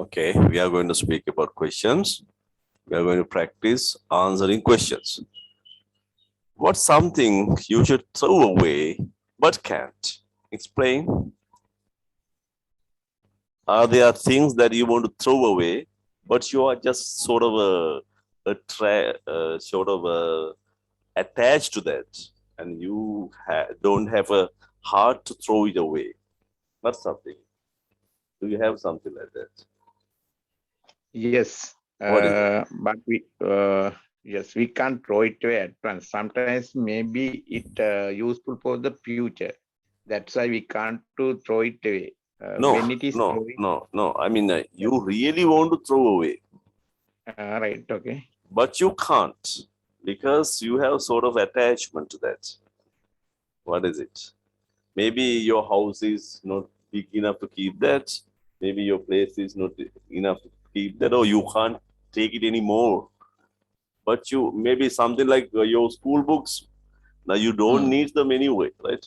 Okay, we are going to speak about questions. We are going to practice answering questions. What's something you should throw away but can't? Explain. Are there things that you want to throw away, but you are just sort of attached to that, and you don't have a heart to throw it away? That's something. Do you have something like that? Yes, What is it? but yes, we can't throw it away at once. Sometimes maybe it useful for the future. That's why we can't to throw it away. No, When it is no, throwing, no, no. I mean, you really want to throw away, right? Okay. but you can't because you have sort of attachment to that. What is it? Maybe your house is not big enough to keep that. Maybe your place is not enough to keep that, or you can't take it anymore. But you maybe something like your school books. Now you don't need them anyway, right?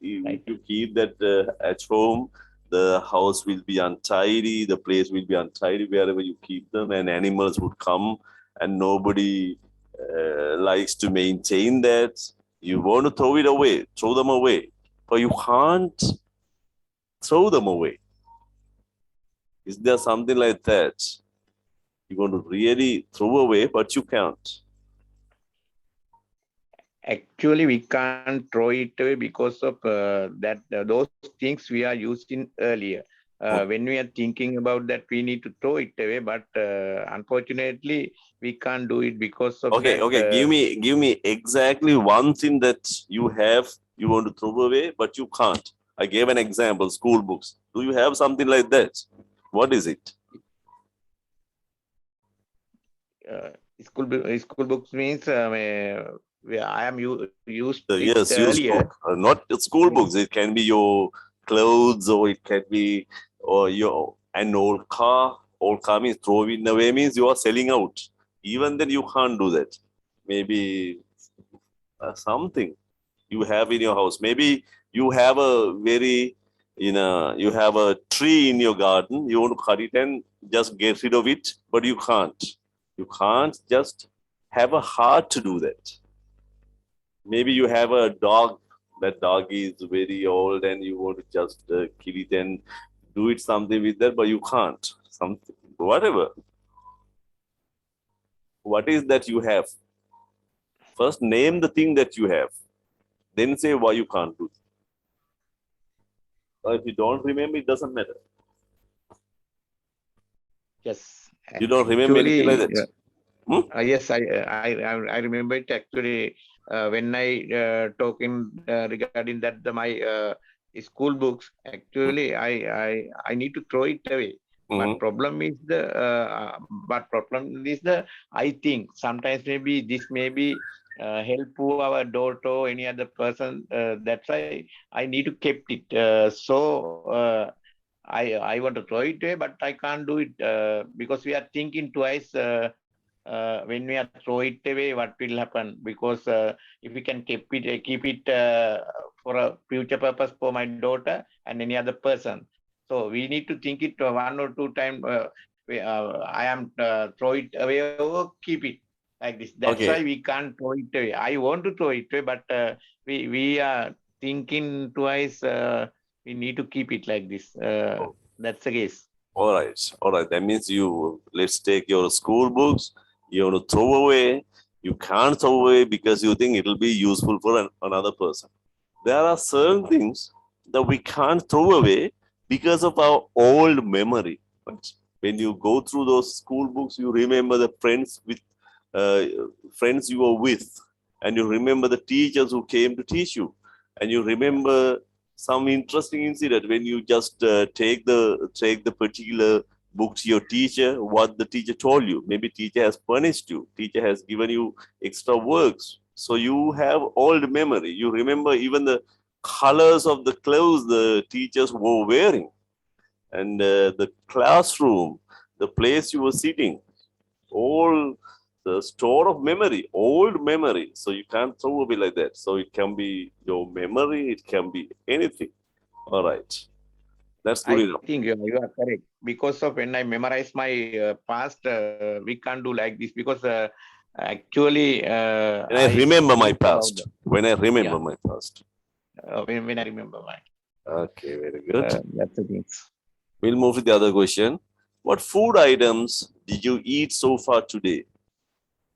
If Right. you keep that at home, the house will be untidy, the place will be untidy wherever you keep them, and animals would come, and nobody likes to maintain that. You want to throw it away, throw them away, but you can't throw them away. Is there something like that you want to really throw away, but you can't? Actually, we can't throw it away because of that those things we are using earlier. When we are thinking about that, we need to throw it away, but unfortunately, we can't do it because of Okay, that. okay. Give me exactly one thing that you want to throw away, but you can't. I gave an example, school books. Do you have something like that? What is it? uh, school books means where I am used it Yes, used earlier. book, not the school books. It can be your clothes, or it can be or your an old car. Old car means throwing away means you are selling out. Even then, you can't do that. Maybe something you have in your house. Maybe you have a you have a tree in your garden. You want to cut it and just get rid of it, but you can't. You can't just have a heart to do that. Maybe you have a dog. That dog is very old, and you want to just kill it and do it something with that, but you can't. Something, whatever. What is that you have? First, name the thing that you have. Then say why you can't do it. If you don't remember, it doesn't matter. Yes, You don't remember anything like actually, that. Hmm? yes, I remember it actually when I talking regarding that my school books. Actually, I need to throw it away. Mm-hmm. But problem is the I think sometimes maybe this may be help to our daughter or any other person. That's why I need to keep it. I want to throw it away, but I can't do it because we are thinking twice. When we are throw it away, what will happen? Because if we can keep it for a future purpose for my daughter and any other person, so we need to think it one or two times. I am throw it away or keep it like this. That's why Okay. we can't throw it away. I want to throw it away, but we are thinking twice. We need to keep it like this. That's the case. All right. All right. That means let's take your school books. You want to throw away. You can't throw away because you think it'll be useful for another person. There are certain things that we can't throw away because of our old memory. Right? When you go through those school books, you remember the uh, friends you were with, and you remember the teachers who came to teach you, and you Yeah. remember some interesting incident when you just take the particular book to your teacher, what the teacher told you. Maybe teacher has punished you, teacher has given you extra works, so you have old memory. You remember even the colors of the clothes the teachers were wearing, and the classroom, the place you were sitting, all the store of memory, old memory. So you can't throw away like that. So it can be your memory, it can be anything. All right. That's I good enough. think you are correct. Because of when I memorize my past, we can't do like this because actually When I I remember my think about past. When I remember yeah my past. when I remember my Okay, very good. that's the things. We'll move to the other question. What food items did you eat so far today?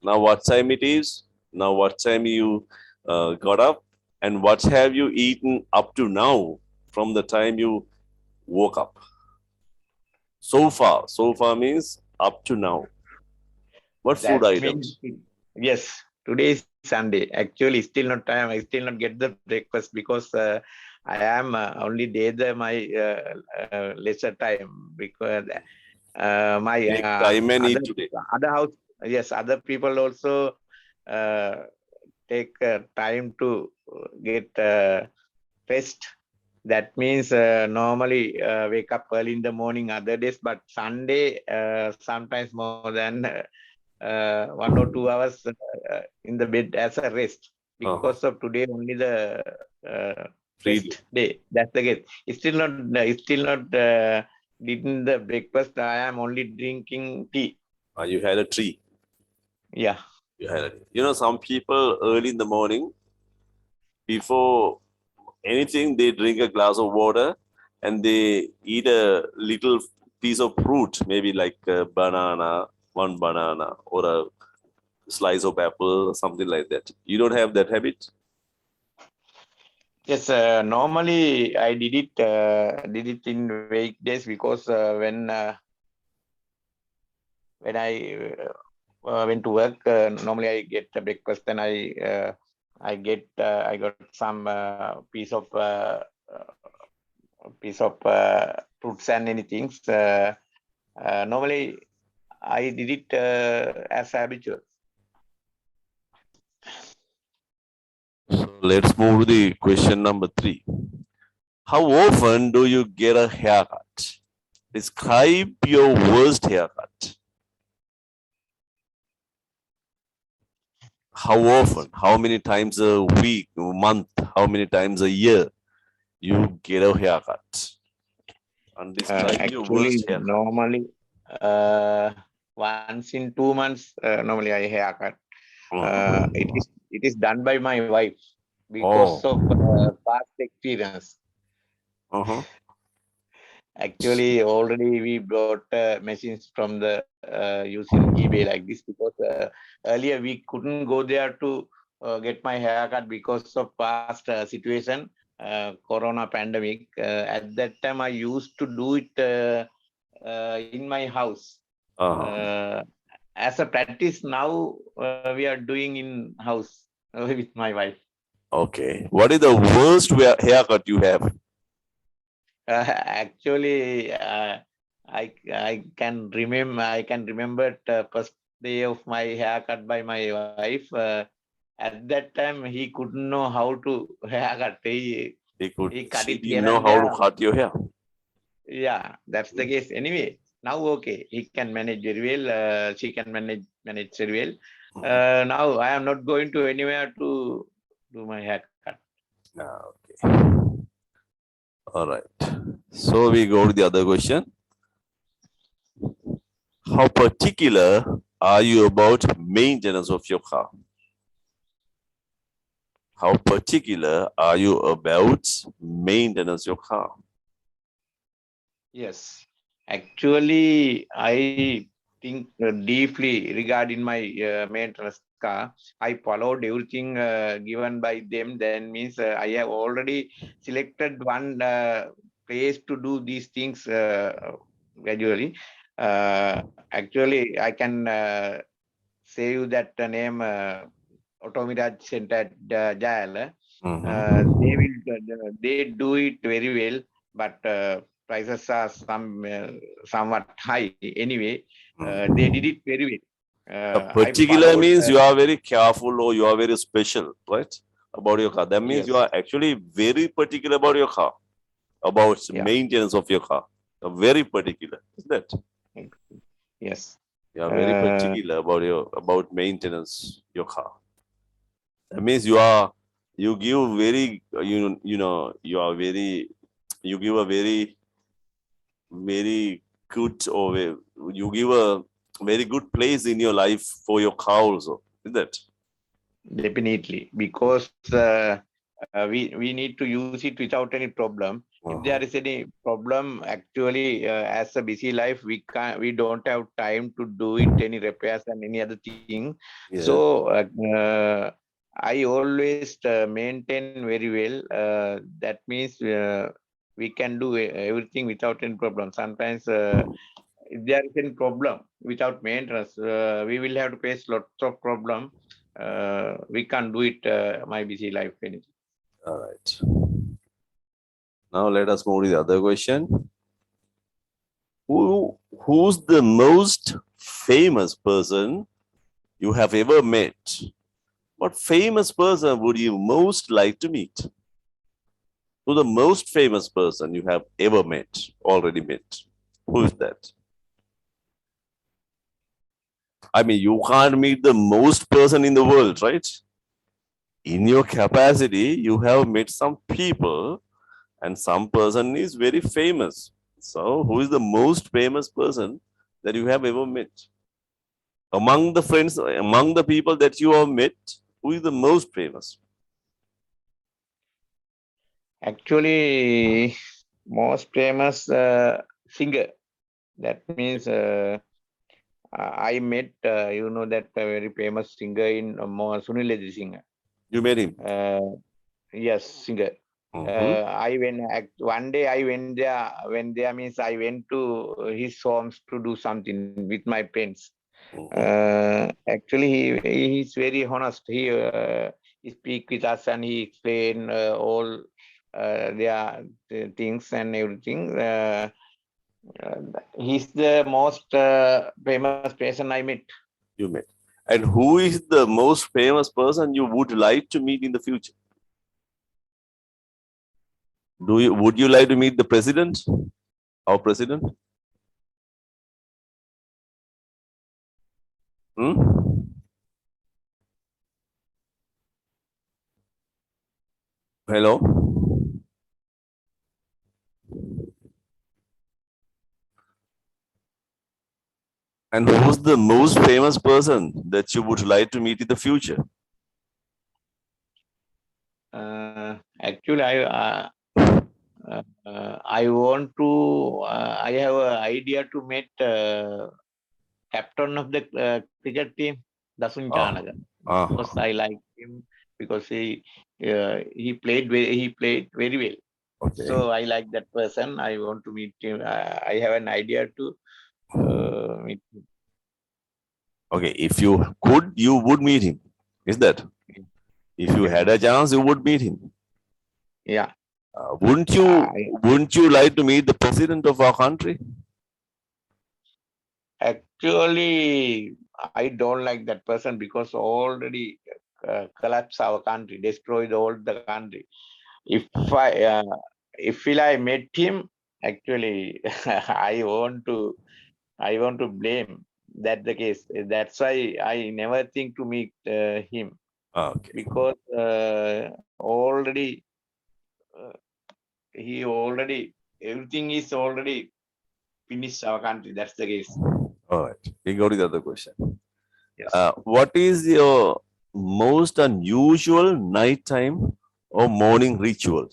Now, what time it is? Now, what time you got up? And what have you eaten up to now from the time you woke up? So far. So far means up to now. What food That means items? yes. Today is Sunday. Actually, still not time. I still not get the breakfast because I am only there my lesser time because my Take time and other eat today. house yes other people also uh, take time to get rest. That means normally wake up early in the morning other days, but Sunday sometimes more than 1 or 2 hours in the bed as a rest Uh-huh. because of today only the Free day. rest day. That's the case. It's still not didn't the breakfast. I am only drinking tea. You had a tree. Yeah. You had a, some people early in the morning, before anything, they drink a glass of water and they eat a little piece of fruit, maybe like a banana, one banana, or a slice of apple, or something like that. You don't have that habit? Yes, normally I did it in weekdays because when I went to work, normally I get a breakfast, then I got some piece of fruits and anything. Normally I did it as habitual. So let's move to the question number 3. How often do you get a haircut? Describe your worst haircut. How often? How many times a week, a month? How many times a year you get a haircut? And describe your Actually, worst haircut. normally once in 2 months, normally I haircut. Mhm. It is done by my wife because Oh. of past experience. Uh-huh. Actually, already we brought machines from the using eBay like this because earlier we couldn't go there to get my haircut because of past situation, Corona pandemic. At that time, I used to do it in my house. Uh-huh. Uh, as a practice, now we are doing in house with my wife. Okay. What is the worst haircut you have? Actually, I can remember the first day of my haircut by my wife. At that time, he couldn't know how to haircut. He cut She it here didn't know and how to there. cut your hair. Yeah, that's the case. Anyway, now okay, he can manage very well. She can manage very well. Now I am not going to anywhere to do my haircut. Ah, okay. All right. So we go to the other question. How particular are you about maintenance of your car? How particular are you about maintenance of your car? Yes, actually, I think deeply regarding my maintenance car. I followed everything given by them. Then means I have already selected one place to do these things gradually. Actually, I can say you that name Automirage Center at Jayala. Mhm. They do it very well, but prices are somewhat high anyway. They did Mhm. it very well. The I particular followed. means you are very careful or you are very special, right? About your car. That means you Yes, are actually very particular about your car, about yeah, maintenance of your car. You're very particular, isn't it? yes, You are very uh, particular about about maintenance your car. That means you give very you know you are very you give a very very good, or you give a very good place in your life for your car also. Is that? Definitely, because we need to use it without any problem. If there is any problem, actually, as a busy life, we don't have time to do it any repairs and any other thing. Yeah. So I always maintain very well. That means we can do everything without any problem. Sometimes if there is any problem without maintenance, we will have to face lots of problem. We can't do it my busy life anything. All right. Now let us move to the other question. Who's the most famous person you have ever met? What famous person would you most like to meet? Who's the most famous person you have ever met, already met? Who is that? I mean, you can't meet the most person in the world, right? In your capacity, you have met some people, and some person is very famous. So, who is the most famous person that you have ever met? Among the friends, among the people that you have met, who is the most famous? Actually, most famous singer. That means I met, that very famous singer in Sunil singer. You met him. Yes, singer. Mhm, I went one day. I went there. When there means I went to his homes to do something with my friends. mhm. Actually, he's very honest. He speak with us and he explain all their things and everything. Uh, he's the most famous person I met. You met. And who is the most famous person you would like to meet in the future? Would you like to meet the president? Our president? Hmm? Hello? And who's the most famous person that you would like to meet in the future? Actually, I want to. I have an idea to meet captain of the cricket team, Dasun Ah, Chanaga, because ah, I like him because he played very well. okay. So I like that person. I want to meet him. I have an idea to meet him. Okay, if you could, you would meet him. Is that? If you had a Definitely. chance, you would meet him. Yeah. Wouldn't you? I Wouldn't you like to meet the president of our country? actually I don't like that person because already collapsed our country, destroyed all the country. If I met him, actually I want to blame that the case. That's why I never think to meet him Okay. because already uh, he already everything is already finished our country. That's the case. All right. We go to the other question. Yes. What is your most unusual nighttime or morning ritual?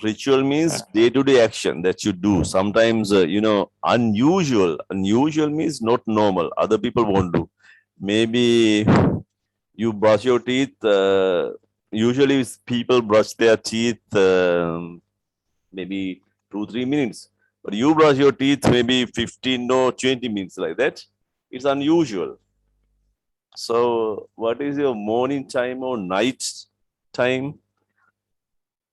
Ritual means Uh, day-to-day action that you do. Sometimes, unusual. Unusual means not normal. Other people won't do. Maybe you brush your teeth. Usually, people brush their teeth maybe 2-3 minutes, but you brush your teeth maybe 15 or 20 minutes like that. It's unusual. So, what is your morning time or night time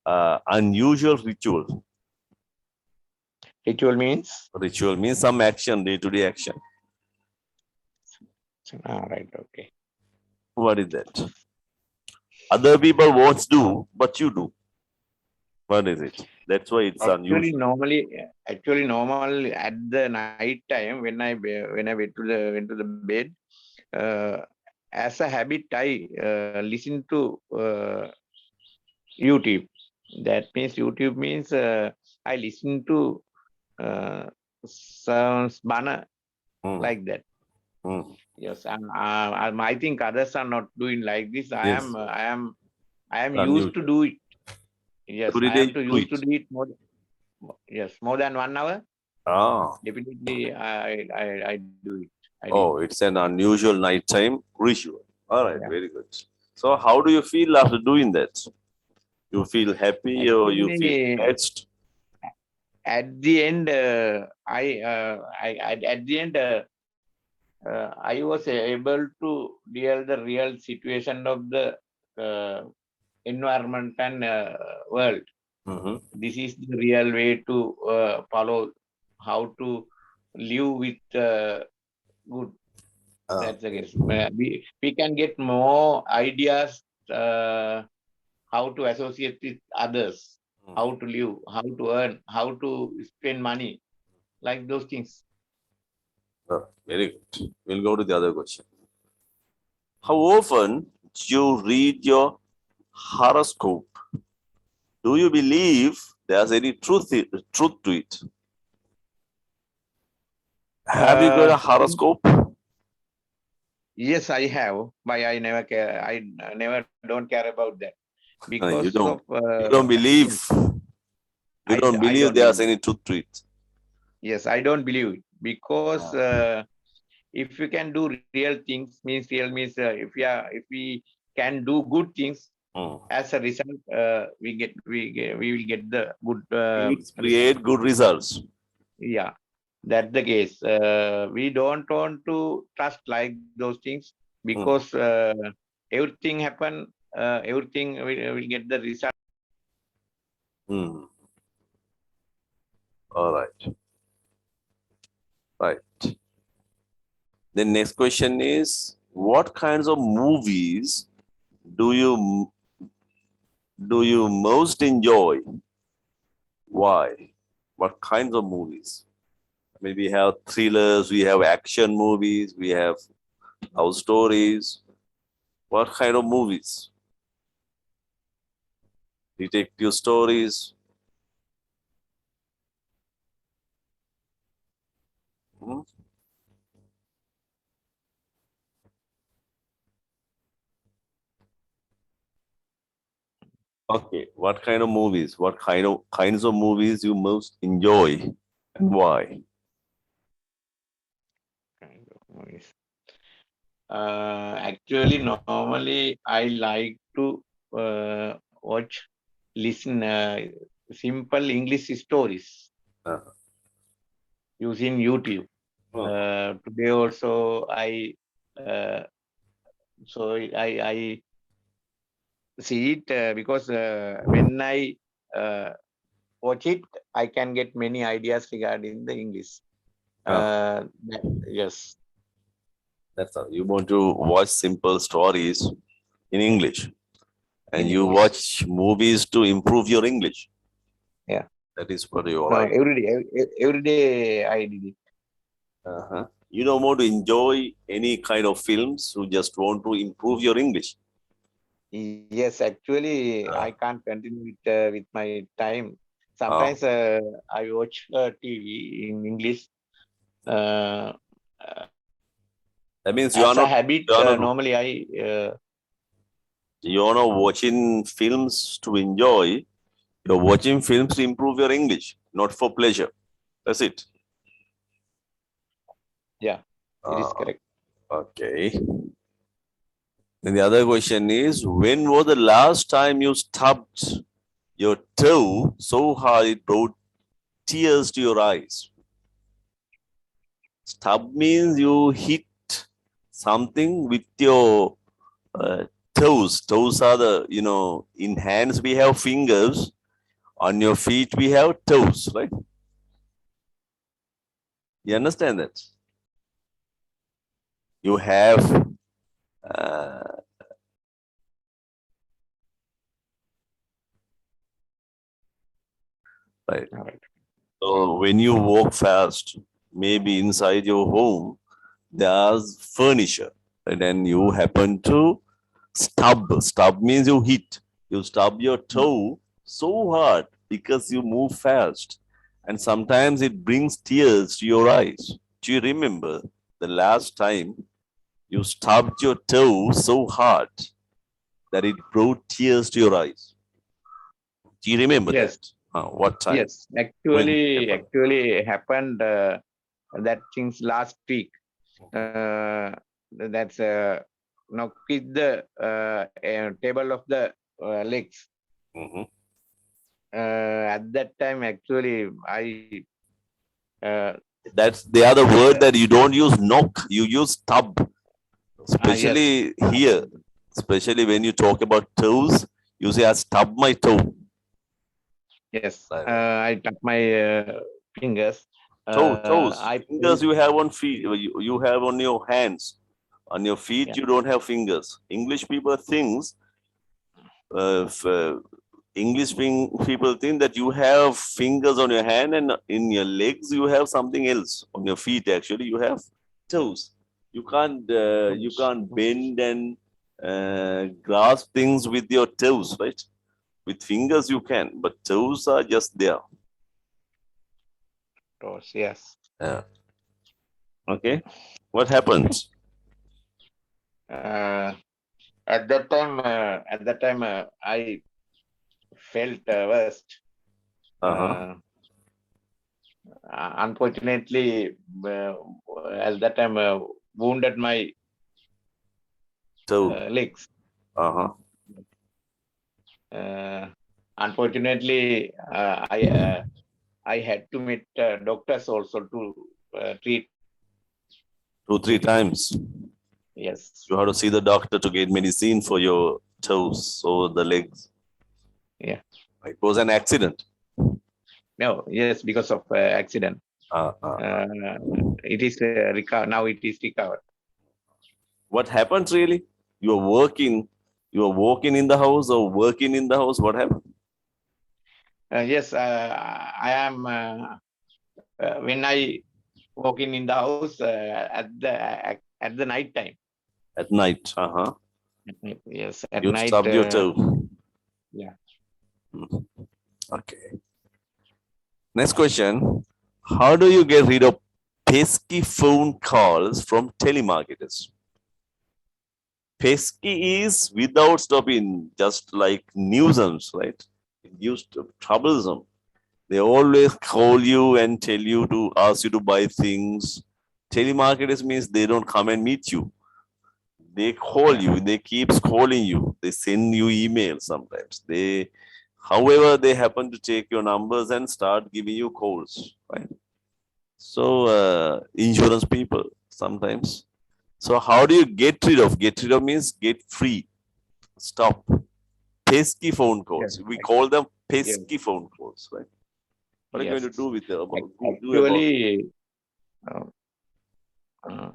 unusual ritual? Ritual means Ritual means some action, day-to-day action. right. Okay. What is that? Other people won't do, but you do. What is it? That's why it's Actually, unusual. normal at the night time when I went to the bed, uh, as a habit I listen to YouTube. That means YouTube means I listen to sounds banner Hmm. like that. Hmm. Yes, and I think others are not doing like this. Yes. I am used to Unusual. do it. Yes, Every I day am you to do used to it. do it more. Yes, more than 1 hour. Ah. Definitely, I do it. I did. Oh, it's an unusual nighttime ritual. All right, Yeah. very good. So, how do you feel after doing that? You feel happy or you feel Actually, touched? at the end, at the end, I was able to deal the real situation of the uh, environment and world. Mm-hmm. This is the real way to follow how to live with good. That's the Okay. case. We can get more ideas how to associate with others, Mm. how to live, how to earn, how to spend money, like those things. Very good. We'll go to the other question. How often do you read your horoscope? Do you believe there's any truth to it? Have you got a In, horoscope? yes, I have, but I never care. I never don't care about that You because of don't. You don't believe. yes, You don't I believe don't there's believe. any truth to it. Yes, I don't believe it because Ah. if you can do real things, if we can do good things, Mm. as a result, we will get the good It result. create good results. Yeah, that's the case. We don't want to trust like those things Mm. because everything happen, everything will get the result. Mm. All right. Right. The next question is, what kinds of movies do you most enjoy? Why? What kinds of movies? I mean, we have thrillers, we have action movies, we have love stories. What kind of movies? Detective stories. Hmm? Okay. What kind of movies? What kinds of movies you most enjoy and why? Kind of movies. Actually, normally I like to watch, listen simple English stories Uh, using YouTube. uh, Today also uh, I see it because when I uh, watch it, I can get many ideas regarding the English. uh, Yes, that's all. You want to watch simple stories in English, and in you English. watch movies to improve your English. Yeah. That is what you No, like. every day I did it. Uh-huh. You don't want to enjoy any kind of films. You just want to improve your English. Yes, actually, I Uh, can't continue with my time. uh, Sometimes I watch TV in English. Uh, uh, that means as a habit, you are not normally you are not watching films to enjoy. You're watching films to improve your English, not for pleasure. That's it. yeah, it is Uh, correct. okay. Then the other question is, when was the last time you stubbed your toe so hard it brought tears to your eyes? Stub means you hit something with your uh, toes. Toes are in hands we have fingers, on your feet we have toes, right? You understand that? You have, uh, right. All right. So when you walk fast, maybe inside your home, there's furniture, and then you happen to stub. Stub means you hit. You stub your toe so hard because you move fast, and sometimes it brings tears to your eyes. Do you remember the last time you stubbed your toe so hard that it brought tears to your eyes? Do you remember Yes, that? What time? yes. When it Actually, happened? actually happened that things last week. That's knock with the table of the legs. Mhm. At that time, actually, I uh, That's the other word uh, that you don't use knock, you use stub. yes, Especially here, especially when you talk about toes, you say, I stub my toe. yes. Like that. I tap my fingers. Toes. I Fingers felt, you have on feet, you have on your hands. On your feet, yeah, you don't have fingers. People think that you have fingers on your hand, and in your legs you have something else. On your feet, actually, you have toes. You can't bend and grasp things with your toes, right? With fingers you can, but toes are just there. toes, yes. Yeah. Okay. What happens? Uh, at that time, I felt worst. Uh-huh. Uh, Unfortunately, at that time, wounded my Toe. legs. Uh-huh. Uh, Unfortunately, I had to meet doctors also to treat. 2, 3 times. Yes, You have to see the doctor to get medicine for your toes or the legs. yeah. It was an accident. No, yes, because of accident. Uh, uh, uh. Uh, it is recovered. Now it is recovered. What happens really? You are working, you are walking in the house or working in the house. What happened? Yes, I am. When I walking in the house at the night time. At night. Uh-huh. Yes, at You night. stubbed your toe. Yeah. Mhm. Okay. Next question. How do you get rid of pesky phone calls from telemarketers? Pesky is without stopping, just like nuisance, right? It used to troublesome. They always call you and tell you to ask you to buy things. Telemarketers means they don't come and meet you. They call Yeah. you, they keeps calling you, they send you emails sometimes. However, they happen to take your numbers and start giving you calls, right? So, insurance people sometimes. So, how do you get rid of? Get rid of means get free. Stop. Pesky phone calls. Yes. We call them Yes. pesky phone calls, right? What are you going to Yes. do with them? Do about it? Actually, uh,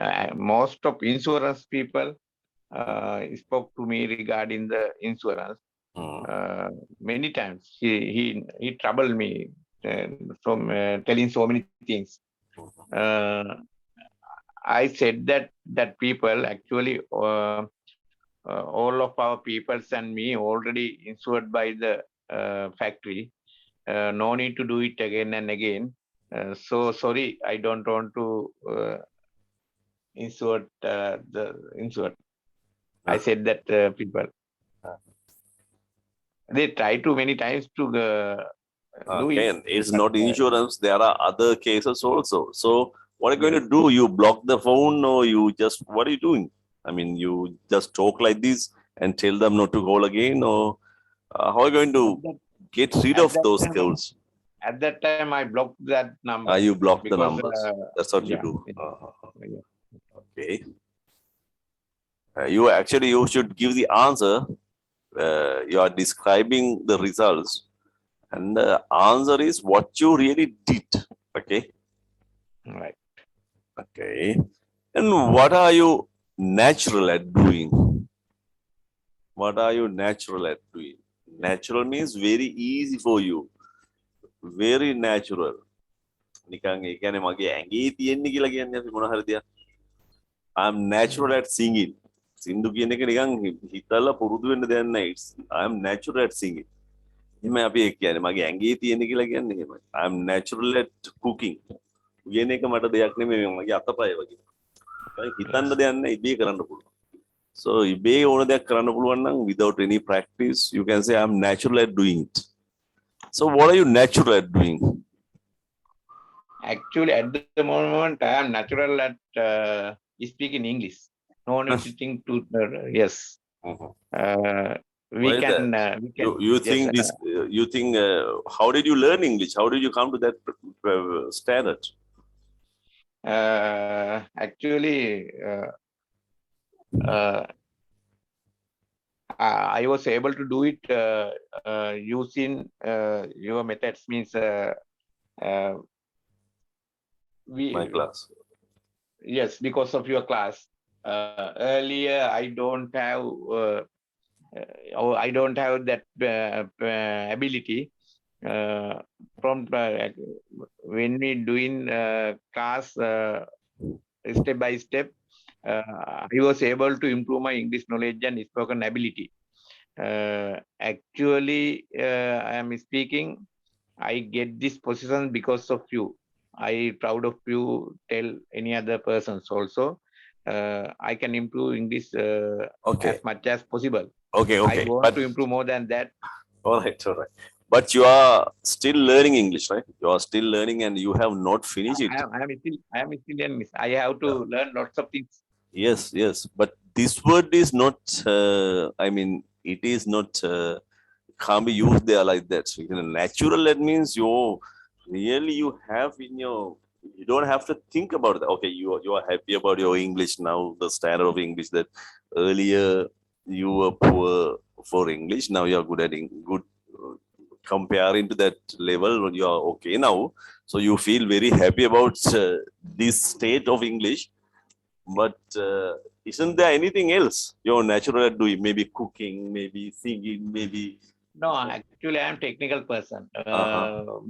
uh, most of insurance people spoke to me regarding the insurance. Hmm. Many times he troubled me from telling so many things. Uh, I said that people actually all of our peoples and me already insured by the factory. No need to do it again and again. So sorry, I don't want to insert the insert. I Ah, said that people they try to many times to do it, okay, and it's but not insurance. There are other cases also. So, what are you going yes, to do? You block the phone, or you just what are you doing? I mean, you just talk like this and tell them not to call again, or how are you going at to that get rid at of that those time calls? I blocked that numbers You block the because numbers. That's what you yeah, do. yeah, Okay. You should give the answer. You are describing the results, and the answer is what you really did. Okay. right. Okay. And what are you natural at doing? What are you natural at doing? Natural means very easy for you. Very natural. නිකන් ඒ කියන්නේ මගේ ඇඟේ තියෙන්නේ කියලා කියන්නේ අපි මොන හරි දෙයක්. I'm natural at singing. සින්දු කියන එක නිකන් හිතලා පුරුදු වෙන්න දෙයක් නැහැ. I am natural at singing. එහෙම අපි ඒ කියන්නේ මගේ ඇඟේ තියෙන කියලා කියන්නේ එහෙමයි. I am natural at cooking. කියන එක මට දෙයක් නෙමෙයි මගේ අතපය වගේ. හිතන්න දෙයක් නැහැ ඉබේ කරන්න පුළුවන්. So ඉබේ ඕන දෙයක් කරන්න පුළුවන් නම් without any practice you can say I am natural at doing it. So what are you natural at doing? Actually, at the moment, I am natural at speaking English. No need to think to yes. We Why is can. that? We can. You yes, think this? You think? How did you learn English? How did you come to that standard? Actually, I was able to do it using your methods. Means My class. Yes, because of your class. Earlier, I don't have that ability. From when we doing class step by step, I was able to improve my English knowledge and spoken ability. Actually, I am speaking. I get this position because of you. I proud of you. Tell any other persons also. I can improve English Okay. as much as possible. Okay. I want to improve more than that. All right. But you are still learning English, right? You are still learning, and you have not finished it. I am still learning. I have to learn lots of things. Yes. But this word is not. I mean, it is not. Can't be used there like that. So, natural. That means you have in your. You don't have to think about that. Okay, you are happy about your English now. The standard of English that earlier you were poor for English. Now you are good at good. Comparing to that level, you are okay now. So you feel very happy about this state of English. But isn't there anything else you're natural at doing? Maybe cooking, maybe singing, maybe. No, actually, I am technical person.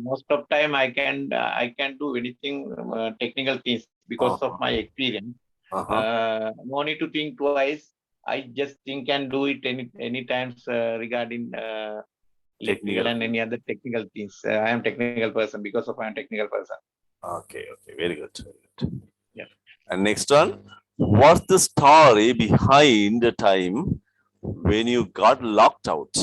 Most of time, I can do anything technical things because of my experience. No need to think twice. I just think and do it any times regarding electrical and any other technical things. I am technical person because of I am technical person. Okay, very good. Yeah. And next one, what's the story behind the time when you got locked out?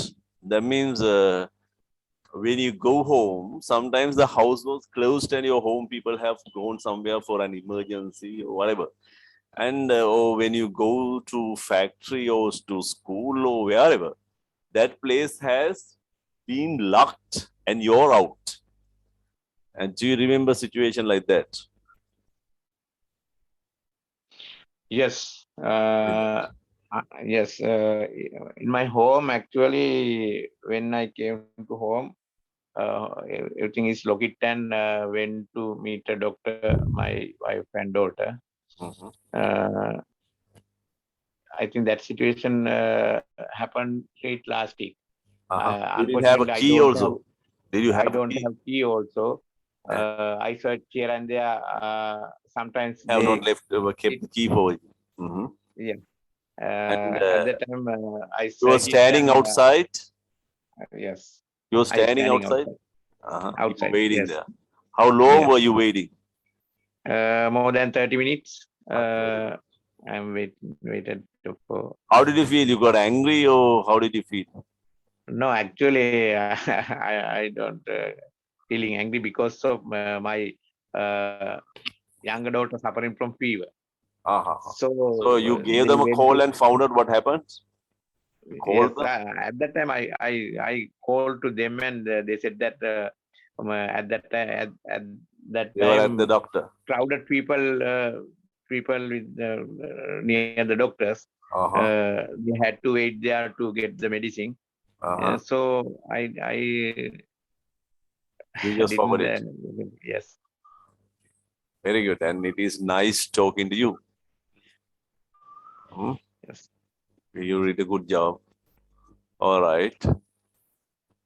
That means when you go home, sometimes the house was closed and your home people have gone somewhere for an emergency or whatever. And or when you go to factory or to school or wherever, that place has been locked and you're out. And do you remember a situation like that? Yes. Yes. In my home, actually, when I came to home, everything is locked and went to meet a doctor, my wife and daughter. I think that situation happened late last week. Did you have a key also? Did you have? I don't have key also. I search here and there. Sometimes have not left kept the key for you. Yeah. At that time, I you were standing outside. Yes. You were standing outside. Outside. Waiting yes. there. How long were you waiting? More than 30 minutes. I'm waited for. How did you feel? You got angry or how did you feel? No, actually, I don't feeling angry because of my younger daughter suffering from fever. So you gave them a call and found out what happened? Yes, at that time I called to them and they said that at that time they were at the doctor. Crowded people with near the doctors. They had to wait there to get the medicine. So I you just forgot it. Yes. Very good, and it is nice talking to you. Yes. You did a good job. All right.